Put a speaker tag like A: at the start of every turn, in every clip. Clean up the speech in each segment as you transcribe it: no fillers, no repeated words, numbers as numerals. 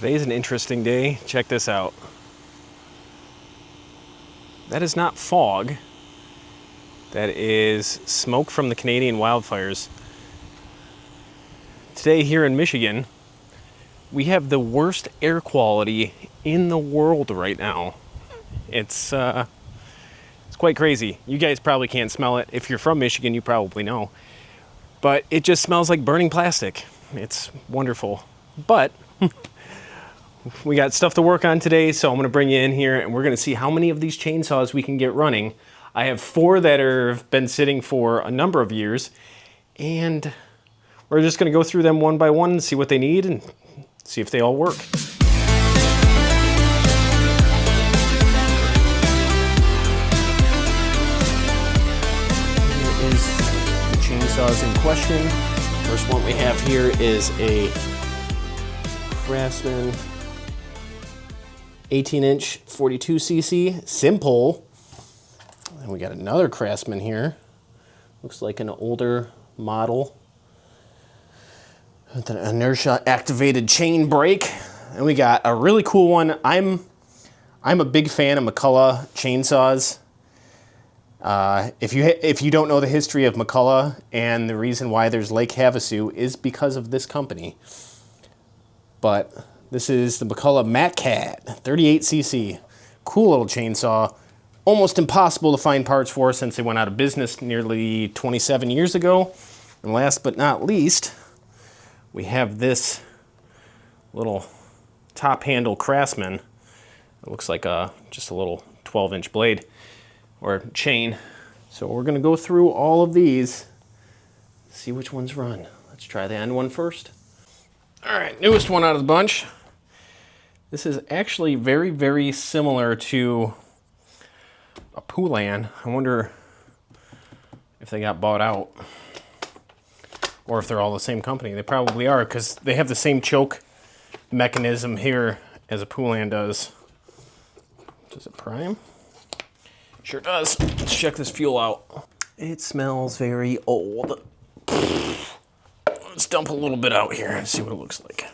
A: Today's an interesting day. Check this out. That is not fog. That is smoke from the Canadian wildfires. Today here in Michigan, we have the worst air quality in the world right now. It's quite crazy. You guys probably can't smell it. If you're from Michigan, you probably know. But it just smells like burning plastic. It's wonderful. But we got stuff to work on today, so I'm going to bring you in here and we're going to see how many of these chainsaws we can get running. I have 4 that have been sitting for a number of years, and we're just going to go through them one by one and see what they need and see if they all work. Here is the chainsaws in question. First one we have here is a Craftsman 18-inch 42cc simple. And we got another Craftsman here. Looks like an older model with an inertia activated chain brake. And we got a really cool one. I'm a big fan of McCulloch chainsaws. If you don't know the history of McCulloch and the reason why there's Lake Havasu is because of this company. But this is the McCulloch MatCat 38cc. Cool little chainsaw. Almost impossible to find parts for since they went out of business nearly 27 years ago. And last but not least, we have this little top handle Craftsman. It looks like just a little 12-inch blade or chain. So we're going to go through all of these, see which ones run. Let's try the end one first. All right, newest one out of the bunch. This is actually very, very similar to a Poulan. I wonder if they got bought out or if they're all the same company. They probably are because they have the same choke mechanism here as a Poulan does. Does it prime? Sure does. Let's check this fuel out. It smells very old. Let's dump a little bit out here and see what it looks like.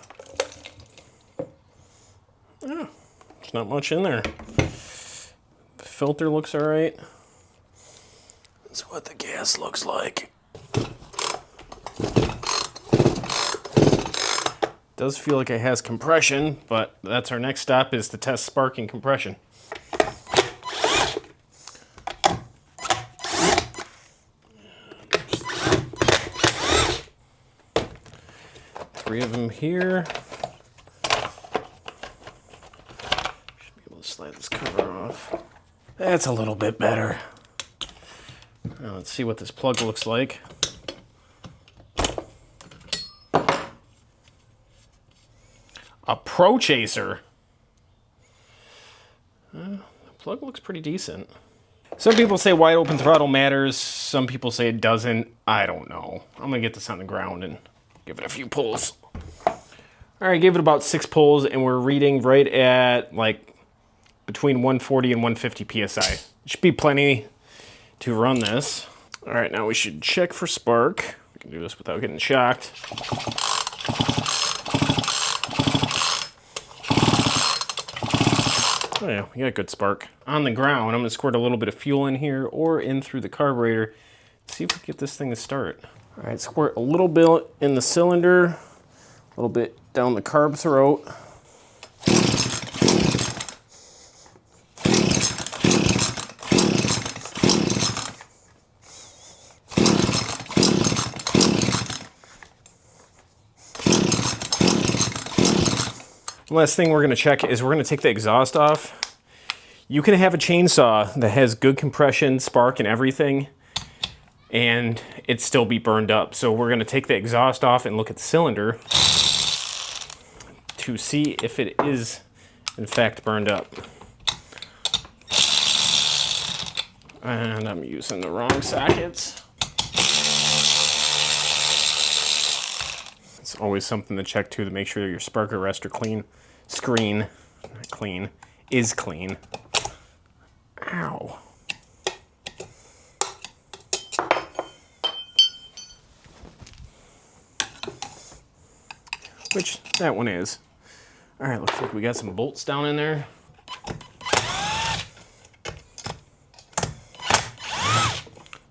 A: Oh, there's not much in there. The filter looks all right. That's what the gas looks like. Does feel like it has compression, but that's our next stop is to test spark and compression. Three of them here. Should be able to slide this cover off. That's a little bit better. Now let's see what this plug looks like. A Pro Chaser. The plug looks pretty decent. Some people say wide open throttle matters. Some people say it doesn't. I don't know. I'm gonna get this on the ground and give it a few pulls. All right, gave it about 6 pulls and we're reading right at like between 140 and 150 PSI. It should be plenty to run this. All right, now we should check for spark. We can do this without getting shocked. Oh yeah, we got good spark. On the ground, I'm gonna squirt a little bit of fuel in here or in through the carburetor. See if we can get this thing to start. All right, squirt a little bit in the cylinder, a little bit down the carb throat. The last thing we're gonna check is we're gonna take the exhaust off. You can have a chainsaw that has good compression, spark, and everything, and it still be burned up. So we're gonna take the exhaust off and look at the cylinder to see if it is in fact burned up. And I'm using the wrong sockets. It's always something to check too to make sure your spark arrestor screen, not clean, is clean. Ow. Which that one is. All right, looks like we got some bolts down in there.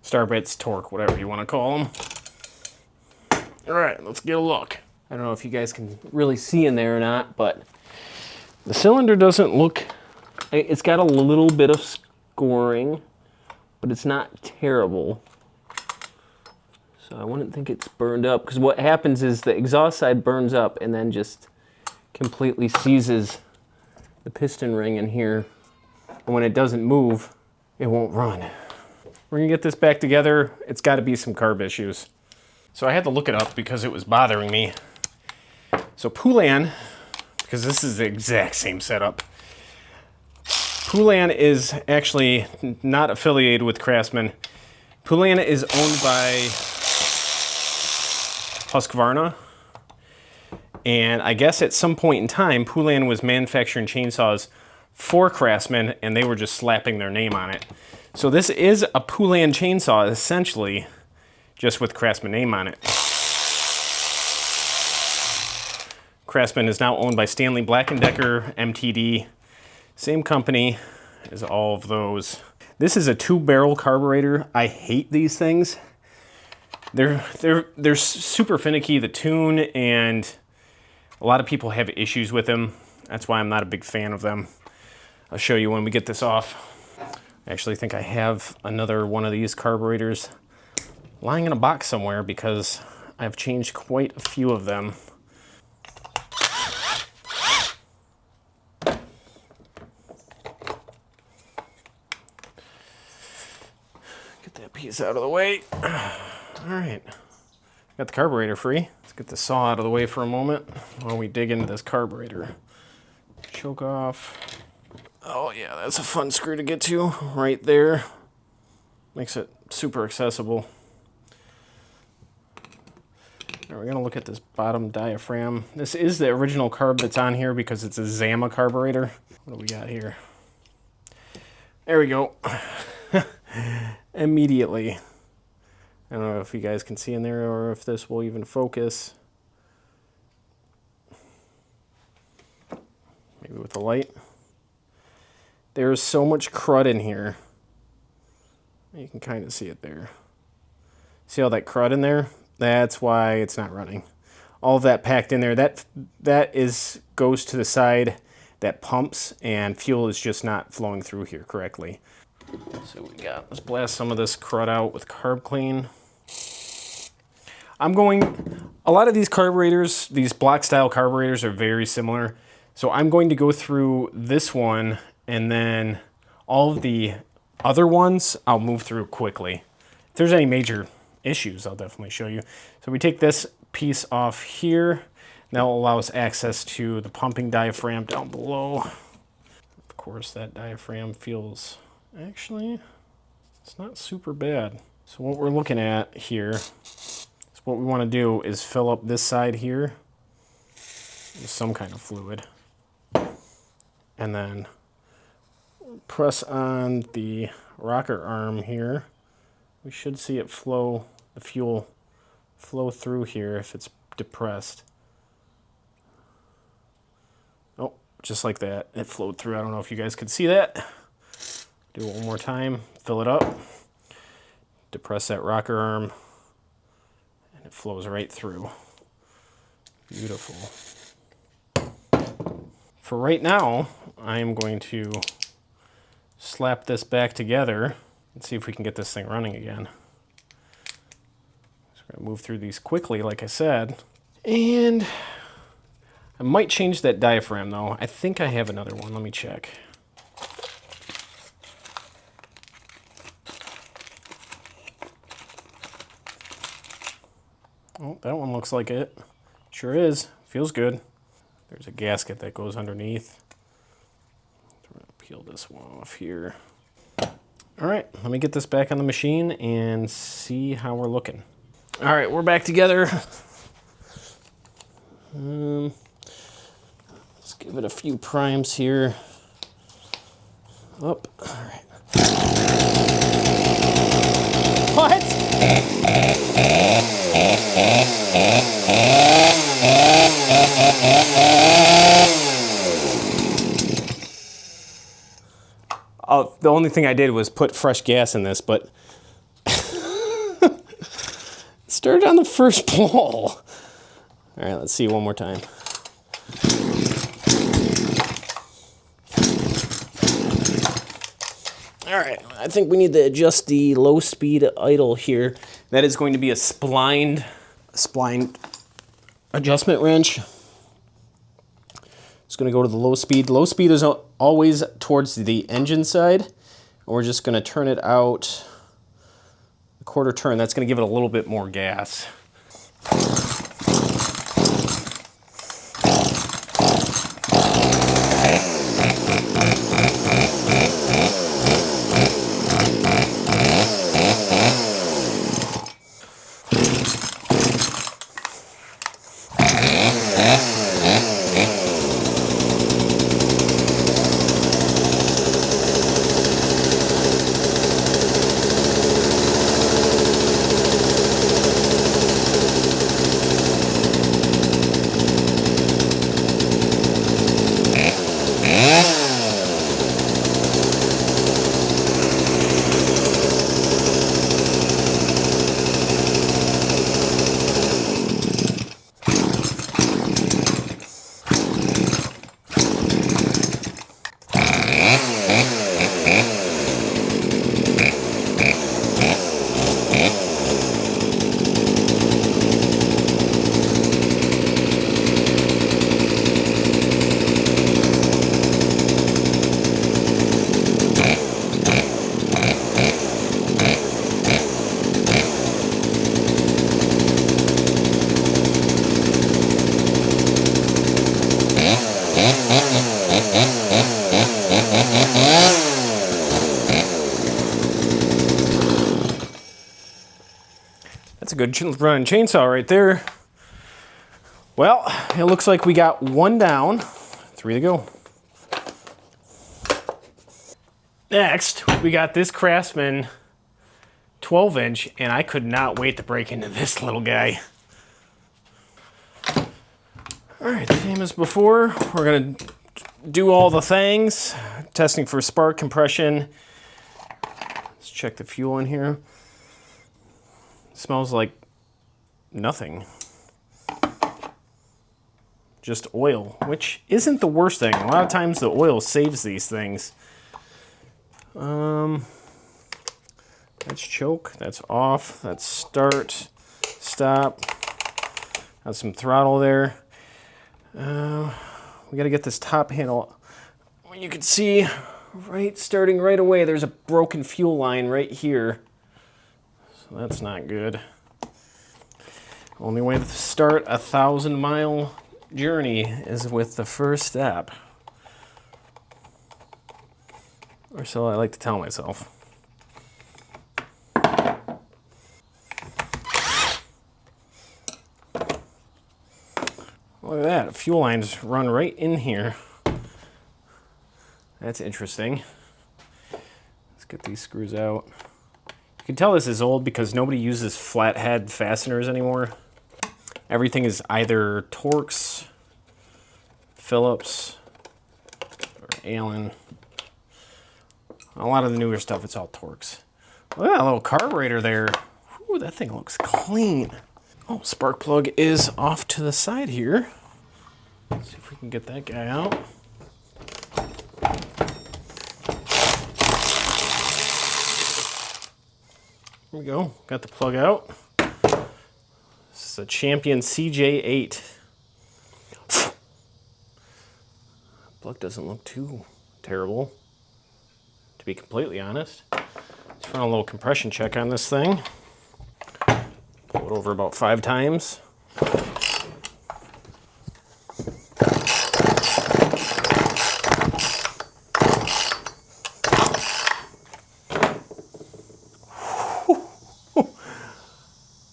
A: Star bits, torque, whatever you want to call them. All right, let's get a look. I don't know if you guys can really see in there or not, but the cylinder doesn't look, it's got a little bit of scoring, but it's not terrible. So I wouldn't think it's burned up, because what happens is the exhaust side burns up and then just completely seizes the piston ring in here. And when it doesn't move, it won't run. We're gonna get this back together. It's gotta be some carb issues. So I had to look it up because it was bothering me. So Poulan, because this is the exact same setup, Poulan is actually not affiliated with Craftsman. Poulan is owned by Husqvarna. And I guess at some point in time, Poulan was manufacturing chainsaws for Craftsman, and they were just slapping their name on it. So this is a Poulan chainsaw, essentially, just with Craftsman name on it. Craftsman is now owned by Stanley Black & Decker, MTD, same company as all of those. This is a 2-barrel carburetor. I hate these things. They're super finicky to tune, and a lot of people have issues with them. That's why I'm not a big fan of them. I'll show you when we get this off. I actually think I have another one of these carburetors lying in a box somewhere because I've changed quite a few of them. Get that piece out of the way. All right, got the carburetor free. Let's get the saw out of the way for a moment while we dig into this carburetor. Choke off. Oh yeah, that's a fun screw to get to right there. Makes it super accessible. Now we're gonna look at this bottom diaphragm. This is the original carb that's on here because it's a Zama carburetor. What do we got here? There we go. Immediately. I don't know if you guys can see in there or if this will even focus. Maybe with the light. There's so much crud in here. You can kind of see it there. See all that crud in there? That's why it's not running. All of that packed in there, that goes to the side that pumps, and fuel is just not flowing through here correctly. So let's blast some of this crud out with Carb Clean. A lot of these carburetors, these block style carburetors are very similar. So I'm going to go through this one, and then all of the other ones I'll move through quickly. If there's any major issues, I'll definitely show you. So we take this piece off here. That will allow us access to the pumping diaphragm down below. Of course, that diaphragm feels, actually, it's not super bad. So what we're looking at here is what we want to do is fill up this side here with some kind of fluid. And then press on the rocker arm here. We should see it flow, the fuel flow through here if it's depressed. Oh, just like that, it flowed through. I don't know if you guys could see that. Do it one more time, fill it up, depress that rocker arm, and it flows right through. Beautiful. For right now, I'm going to slap this back together and see if we can get this thing running again. So we're going to move through these quickly, like I said. And I might change that diaphragm, though. I think I have another one. Let me check. Oh, that one looks like it. Sure is. Feels good. There's a gasket that goes underneath. So we're going to peel this one off here. All right, let me get this back on the machine and see how we're looking. All right, we're back together. Let's give it a few primes here. Up. All right. What? The only thing I did was put fresh gas in this, but started on the first ball. All right, let's see one more time. All right, I think we need to adjust the low speed idle here. That is going to be a splined adjustment wrench. It's going to go to the low speed. Low speed is always towards the engine side. And we're just going to turn it out a quarter turn. That's going to give it a little bit more gas. That's a good running chainsaw right there. Well, it looks like we got one down, 3 to go. Next, we got this Craftsman 12-inch, and I could not wait to break into this little guy. All right, same as before, we're gonna do all the things. Testing for spark compression. Let's check the fuel in here. Smells like nothing. Just oil, which isn't the worst thing. A lot of times the oil saves these things. That's choke, that's off, that's start, stop. Got some throttle there. We gotta get this top handle. You can see starting right away, there's a broken fuel line right here. So that's not good. Only way to start a 1,000-mile journey is with the first step. Or so I like to tell myself. Look at that, fuel lines run right in here. That's interesting. Let's get these screws out. You can tell this is old because nobody uses flathead fasteners anymore. Everything is either Torx, Phillips, or Allen. A lot of the newer stuff, it's all Torx. Look at that little carburetor there. Ooh, that thing looks clean. Oh, spark plug is off to the side here. Let's see if we can get that guy out. There we go, got the plug out. This is a Champion CJ8. Plug doesn't look too terrible, to be completely honest. Let's run a little compression check on this thing. Pull it over about 5 times.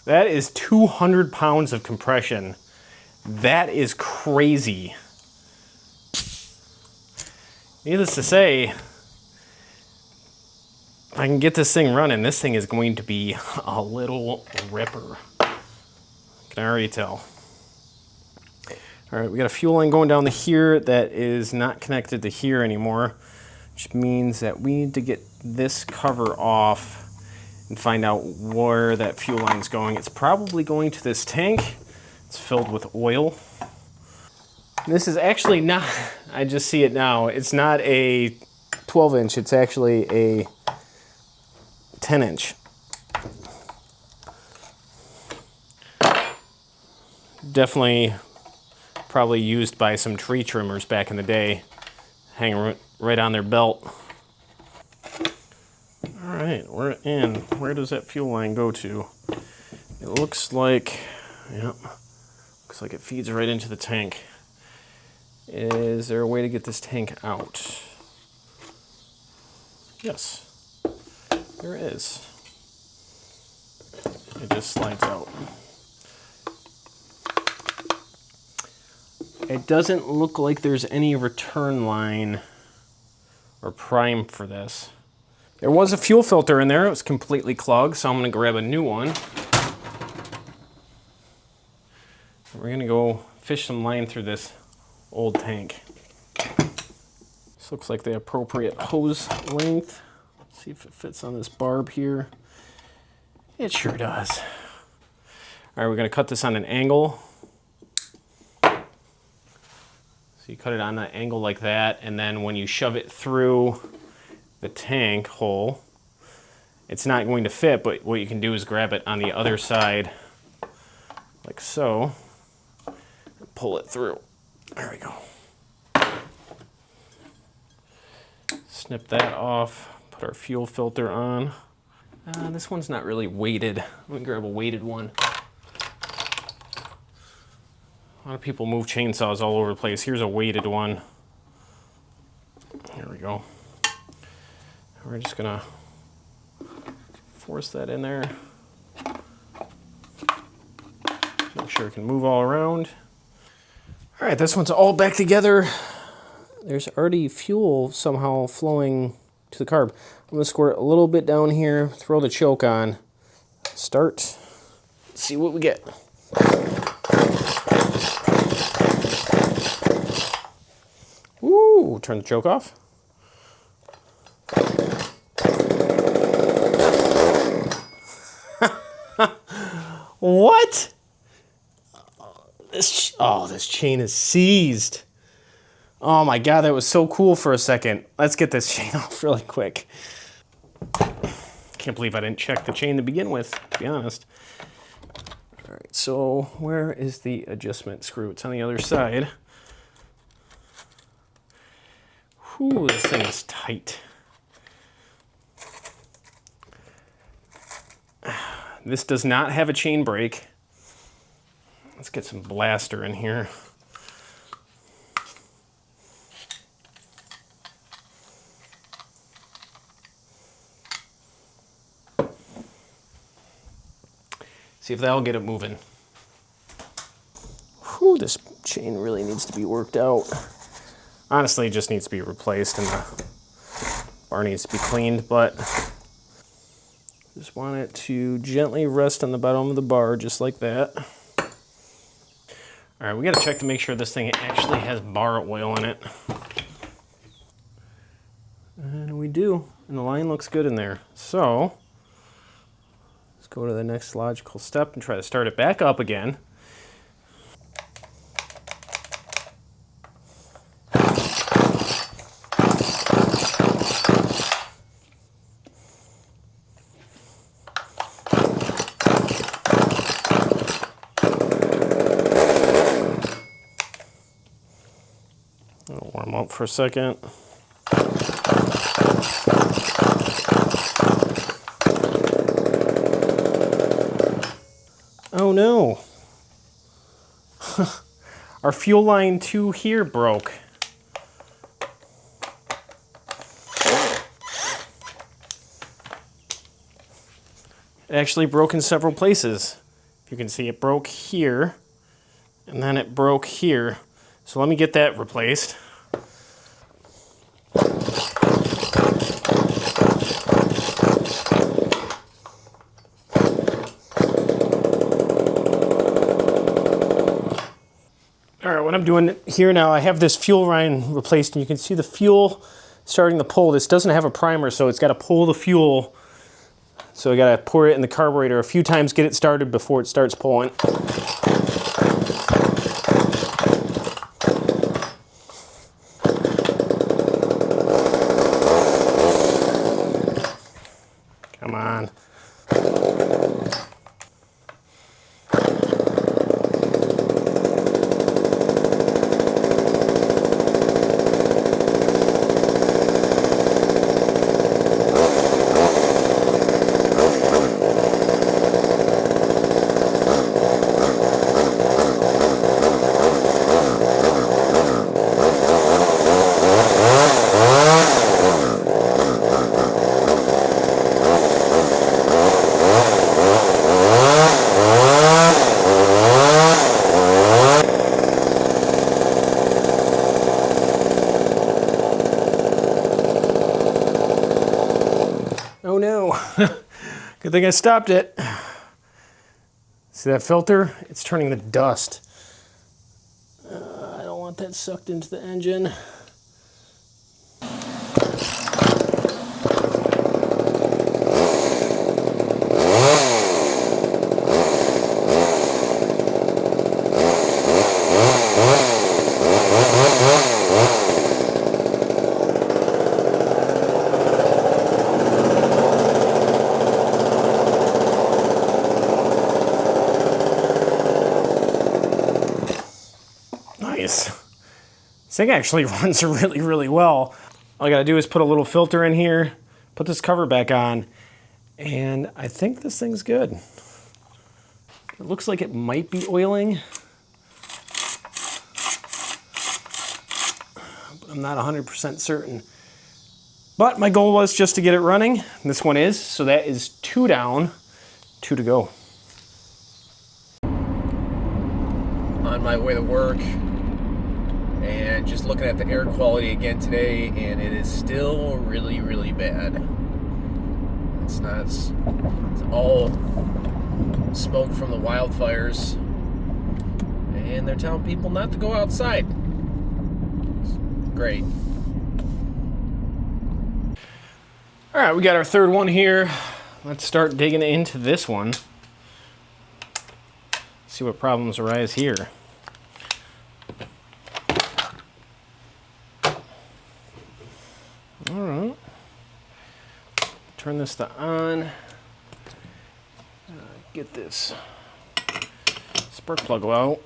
A: That is 200 pounds of compression. That is crazy. Needless to say, if I can get this thing running, this thing is going to be a little ripper. I can already tell. All right, we got a fuel line going down to here that is not connected to here anymore. which means that we need to get this cover off and find out where that fuel line's going. It's probably going to this tank. It's filled with oil. This is actually not, I just see it now, it's not a 12-inch, it's actually a 10-inch. Definitely probably used by some tree trimmers back in the day, hanging right on their belt. All right, we're in. Where does that fuel line go to? It looks like, yep, looks like it feeds right into the tank. Is there a way to get this tank out? Yes, there is. It just slides out. It doesn't look like there's any return line or prime for this. There was a fuel filter in there. It was completely clogged, so I'm going to grab a new one. We're going to go fish some line through this old tank. This looks like the appropriate hose length. Let's see if it fits on this barb here. It sure does. All right, we're going to cut this on an angle. So you cut it on an angle like that, and then when you shove it through the tank hole, it's not going to fit, but what you can do is grab it on the other side like so, and pull it through. There we go. Snip that off, put our fuel filter on. This one's not really weighted. Let me grab a weighted one. A lot of people move chainsaws all over the place. Here's a weighted one. Here we go. We're just gonna force that in there. Make sure it can move all around. All right, this one's all back together. There's already fuel somehow flowing to the carb. I'm gonna squirt a little bit down here, throw the choke on, start, see what we get. Woo, turn the choke off. What? This chain is seized. Oh my God, that was so cool for a second. Let's get this chain off really quick. Can't believe I didn't check the chain to begin with, to be honest. All right, so where is the adjustment screw? It's on the other side. Whew, this thing is tight. This does not have a chain brake. Let's get some blaster in here. See if that'll get it moving. Whew, this chain really needs to be worked out. Honestly, it just needs to be replaced and the bar needs to be cleaned, but just want it to gently rest on the bottom of the bar, just like that. All right, we gotta check to make sure this thing actually has bar oil in it. And we do, and the line looks good in there. So, let's go to the next logical step and try to start it back up again. I'll warm up for a second. Oh no. Our fuel line 2 here broke. It actually broke in several places. You can see it broke here, and then it broke here. So let me get that replaced. All right, what I'm doing here now, I have this fuel line replaced, and you can see the fuel starting to pull. This doesn't have a primer, so it's got to pull the fuel. So I got to pour it in the carburetor a few times, get it started before it starts pulling. Come on. Oh no, good thing I stopped it. See that filter? It's turning to dust. I don't want that sucked into the engine. Nice. This thing actually runs really, really well. All I gotta do is put a little filter in here, put this cover back on, and I think this thing's good. It looks like it might be oiling, but I'm not 100% certain. But my goal was just to get it running. This one is, so that is 2 down, 2 to go. On my way to work, and just looking at the air quality again today, and it is still really, really bad. It's all smoke from the wildfires, and they're telling people not to go outside. Great. All right, we got our third one here. Let's start digging into this one. See what problems arise here. All right. Turn this to on. Get this spark plug out.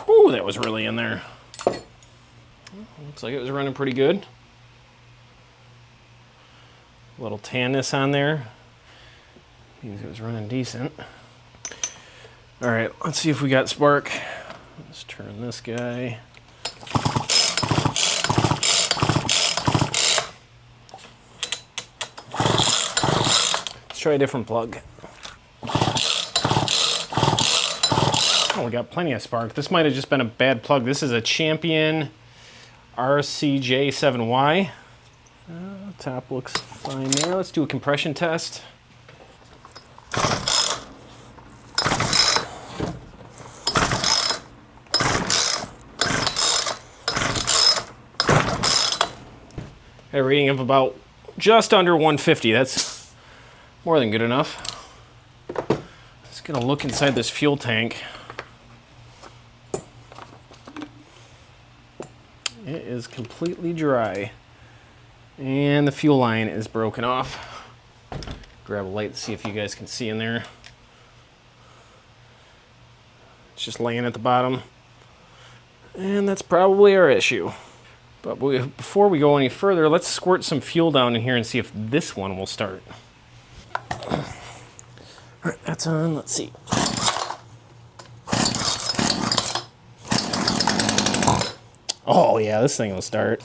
A: Ooh, that was really in there. Looks like it was running pretty good. A little tanness on there. Means it was running decent. All right, let's see if we got spark. Let's turn this guy. Let's try a different plug. Oh, we got plenty of spark. This might have just been a bad plug. This is a Champion RCJ7Y. Top looks fine there. Let's do a compression test. A rating of about just under 150. That's more than good enough. Let's get a look inside this fuel tank. It is completely dry. And the fuel line is broken off. Grab a light to see if you guys can see in there. It's just laying at the bottom. And that's probably our issue. But before we go any further, let's squirt some fuel down in here and see if this one will start. All right, that's on. Let's see. Oh yeah, this thing will start.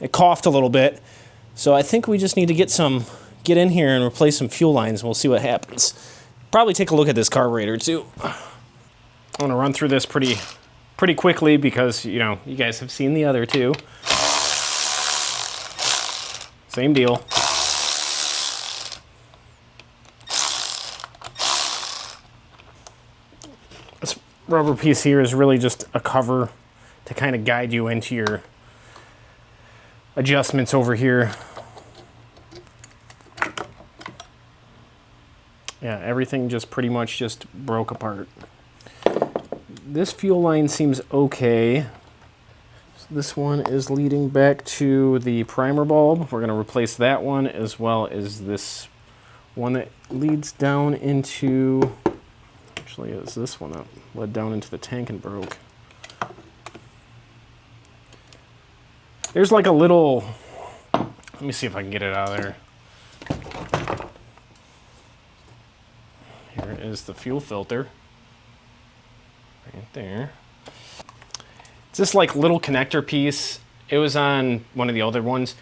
A: It coughed a little bit, so I think we just need to get in here and replace some fuel lines, and we'll see what happens. Probably take a look at this carburetor too. I'm gonna run through this pretty quickly because, you know, you guys have seen the other two. Same deal. rubber piece here is really just a cover to kind of guide you into your adjustments over here. Yeah, everything just pretty much just broke apart. This fuel line seems okay. So this one is leading back to the primer bulb. We're going to replace that one as well as this one that leads down into, actually it's this one that led down into the tank and broke. There's like a little, let me see if I can get it out of there. Here is the fuel filter, right there. It's this like little connector piece. It was on one of the other ones.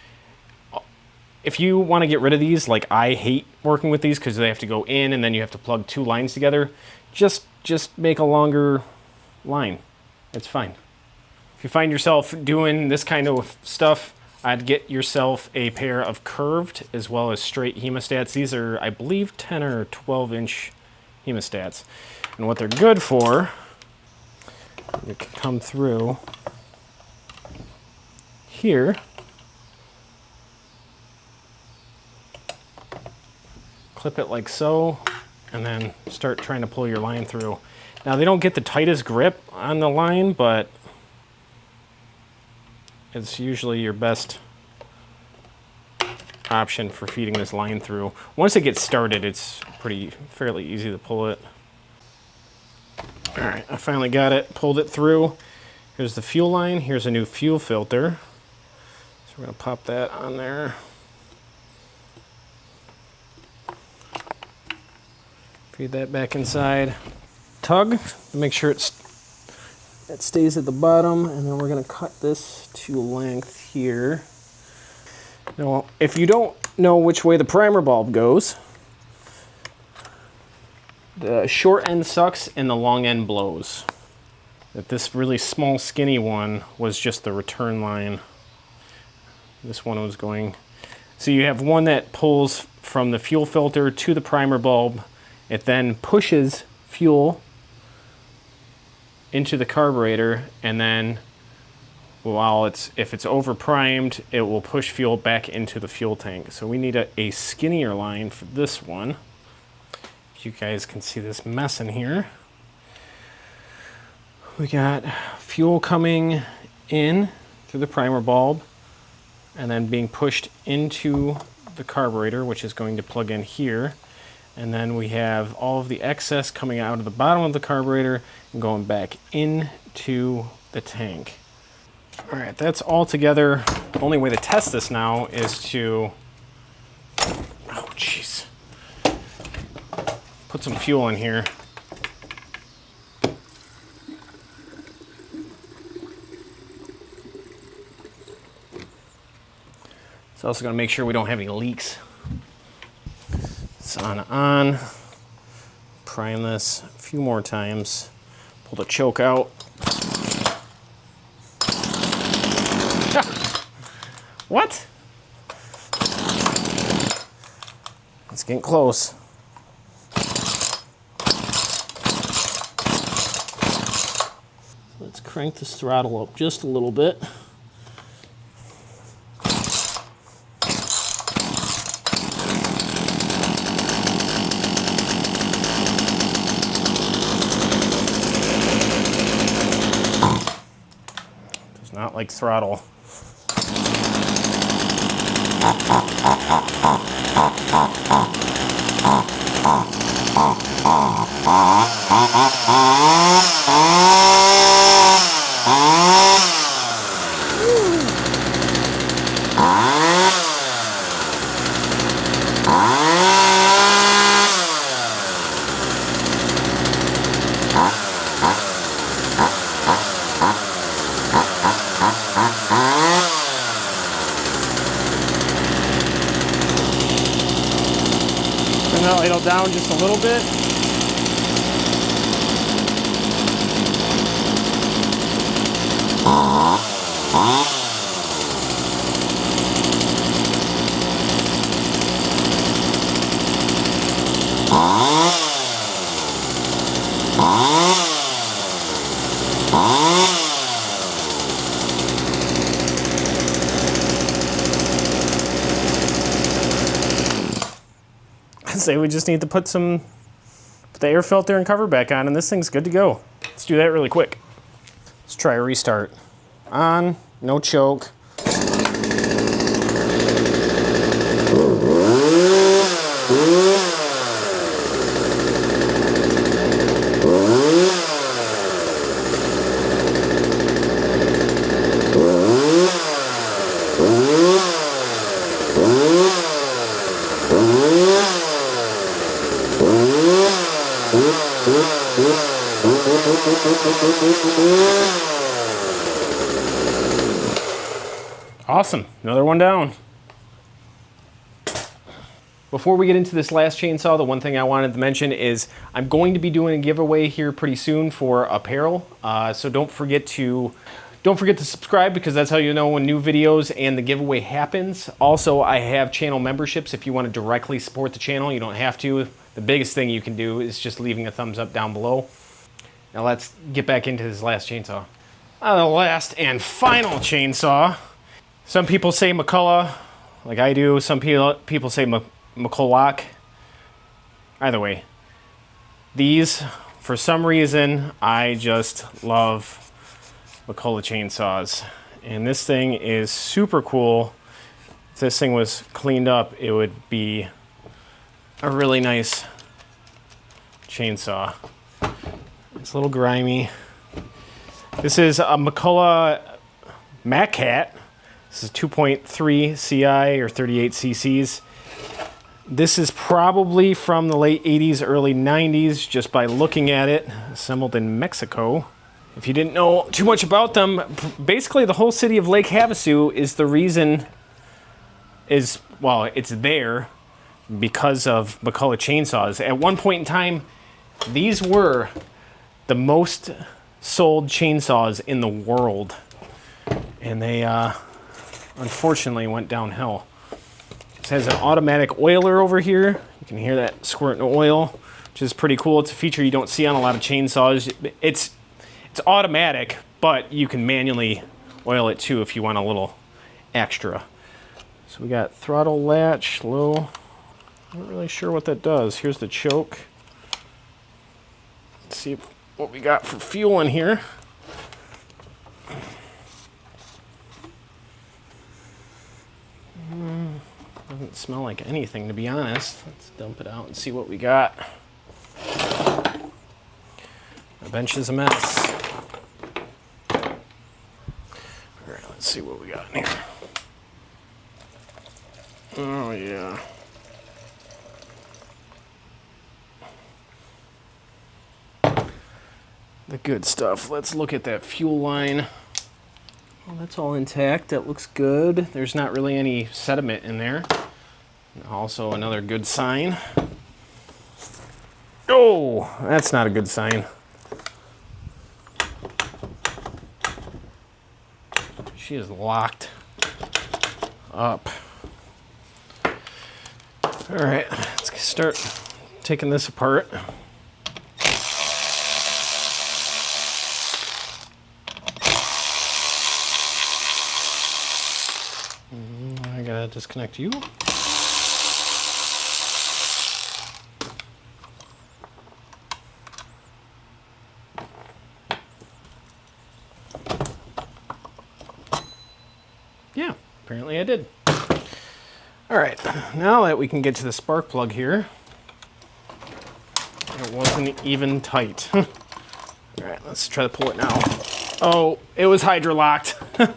A: If you want to get rid of these, like I hate working with these because they have to go in and then you have to plug two lines together. Just make a longer line. It's fine. If you find yourself doing this kind of stuff, I'd get yourself a pair of curved as well as straight hemostats. These are, I believe, 10 or 12 inch hemostats. And what they're good for, you can come through here, clip it like so, and then start trying to pull your line through. Now they don't get the tightest grip on the line, but it's usually your best option for feeding this line through. Once it gets started, it's fairly easy to pull it. All right, I finally got it, pulled it through. Here's the fuel line, here's a new fuel filter. So we're gonna pop that on there. Feed that back inside. Tug to make sure it stays at the bottom, and then we're gonna cut this to length here. Now, if you don't know which way the primer bulb goes, the short end sucks and the long end blows. That this really small skinny one was just the return line. This one was going, so you have one that pulls from the fuel filter to the primer bulb. It then pushes fuel into the carburetor, and then if it's over primed, it will push fuel back into the fuel tank. So we need a skinnier line for this one. If you guys can see this mess in here. We got fuel coming in through the primer bulb and then being pushed into the carburetor, which is going to plug in here. And then we have all of the excess coming out of the bottom of the carburetor and going back into the tank. All right, that's all together. The only way to test this now is to, oh jeez, put some fuel in here. It's also gonna make sure we don't have any leaks. It's on. Prime this a few more times. Pull the choke out. What? It's getting close. Let's crank this throttle up just a little bit. Does not like throttle. Bring that ladle down just a little bit. say we just need to put the air filter and cover back on, and this thing's good to go. Let's do that really quick. Let's try a restart. On, no choke. Awesome, another one down. Before we get into this last chainsaw, the one thing I wanted to mention is I'm going to be doing a giveaway here pretty soon for apparel. So don't forget to subscribe, because that's how you know when new videos and the giveaway happens. Also, I have channel memberships if you want to directly support the channel. You don't have to. The biggest thing you can do is just leaving a thumbs up down below. Now let's get back into this last chainsaw. The last and final chainsaw. Some people say McCulloch, like I do. Some people say McCulloch. Either way, these, for some reason, I just love McCulloch chainsaws. And this thing is super cool. If this thing was cleaned up, it would be a really nice chainsaw. It's a little grimy. This is a McCulloch MatCat. This is 2.3 CI or 38 cc's. This is probably from the late 80s, early 90s, just by looking at it. Assembled in Mexico. If you didn't know too much about them, basically the whole city of Lake Havasu is the reason it's there because of McCulloch chainsaws. At one point in time, these were the most sold chainsaws in the world. And they unfortunately went downhill. This has an automatic oiler over here. You can hear that squirting oil, which is pretty cool. It's a feature you don't see on a lot of chainsaws. It's automatic, but you can manually oil it too if you want a little extra. So we got throttle latch, low. I'm not really sure what that does. Here's the choke. Let's see what we got for fuel in here. Doesn't smell like anything, to be honest. Let's dump it out and see what we got. The bench is a mess. All right, let's see what we got in here. Oh, yeah. The good stuff. Let's look at that fuel line. Well, that's all intact. That looks good. There's not really any sediment in there. Also another good sign. Oh, that's not a good sign. She is locked up. All right, let's start taking this apart. I gotta disconnect you. Yeah, apparently I did. All right, now that we can get to the spark plug here. It wasn't even tight. All right, let's try to pull it now. Oh, it was hydrolocked.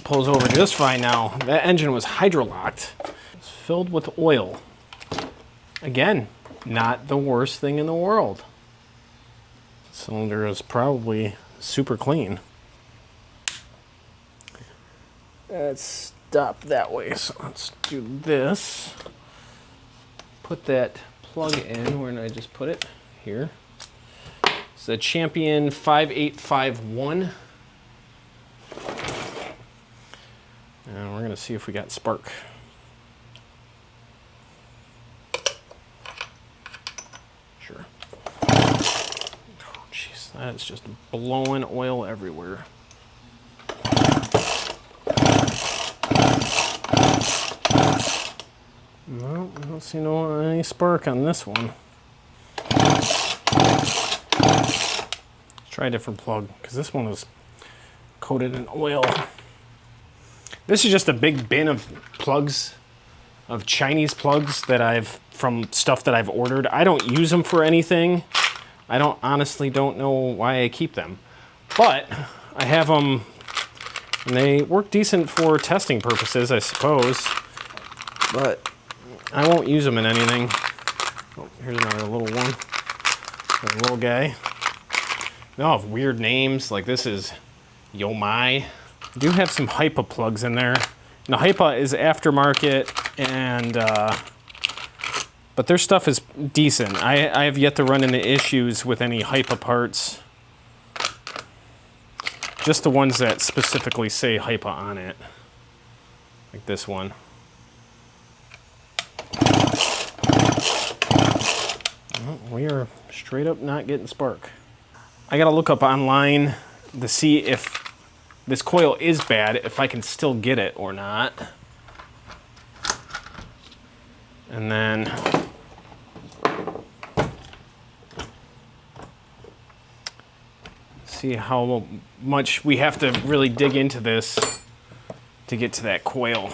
A: Pulls over just fine now. That engine was hydrolocked. It's filled with oil. Again, not the worst thing in the world. Cylinder is probably super clean. Let's stop that way. So let's do this. Put that plug in. Where did I just put it? Here. It's the Champion 5851. And we're gonna see if we got spark. Sure. Oh, jeez, that is just blowing oil everywhere. No, I don't see any spark on this one. Let's try a different plug, because this one was coated in oil. This is just a big bin of plugs, of Chinese plugs that from stuff that I've ordered. I don't use them for anything. I honestly don't know why I keep them. But I have them, and they work decent for testing purposes, I suppose. But I won't use them in anything. Oh, here's another little one. A little guy. They all have weird names, like this is Yomai. I do have some Hypa plugs in there. Now Hypa is aftermarket, and but their stuff is decent. I have yet to run into issues with any Hypa parts. Just the ones that specifically say Hypa on it. Like this one. Well, we are straight up not getting spark. I gotta look up online to see if this coil is bad, if I can still get it or not. And then see how much we have to really dig into this to get to that coil.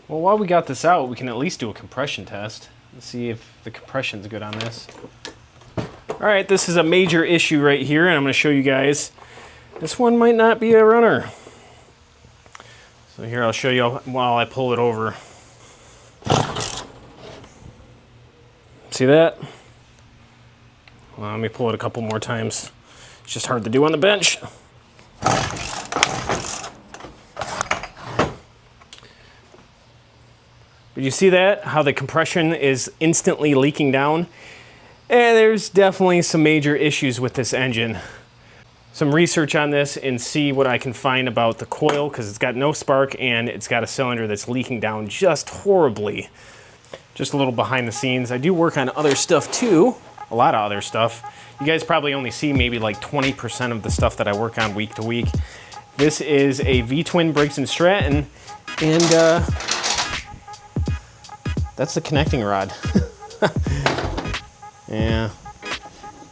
A: Well, while we got this out, we can at least do a compression test and see if the compression's good on this. All right, this is a major issue right here, and I'm gonna show you guys. This one might not be a runner. So here, I'll show you while I pull it over. See that? Well, let me pull it a couple more times. It's just hard to do on the bench. But you see that? How the compression is instantly leaking down? And there's definitely some major issues with this engine. Some research on this and see what I can find about the coil, because it's got no spark and it's got a cylinder that's leaking down just horribly. Just a little behind the scenes. I do work on other stuff too, a lot of other stuff. You guys probably only see maybe like 20% of the stuff that I work on week to week. This is a V-twin Briggs & Stratton, and that's the connecting rod. Yeah,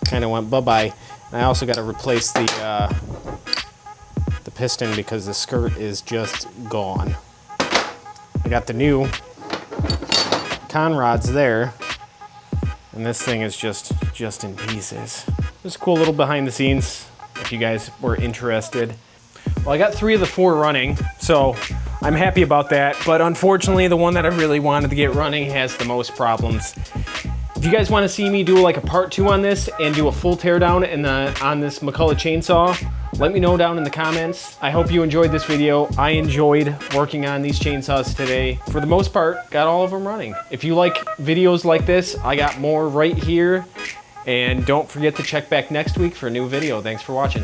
A: kind of went bye-bye. I also got to replace the piston because the skirt is just gone. I got the new con rods there, and this thing is just in pieces. Just a cool little behind the scenes if you guys were interested. Well, I got 3 of the 4 running, so I'm happy about that, but unfortunately the one that I really wanted to get running has the most problems. If you guys want to see me do like a part 2 on this and do a full teardown on this McCulloch chainsaw, let me know down in the comments. I hope you enjoyed this video. I enjoyed working on these chainsaws today. For the most part, got all of them running. If you like videos like this, I got more right here. And don't forget to check back next week for a new video. Thanks for watching.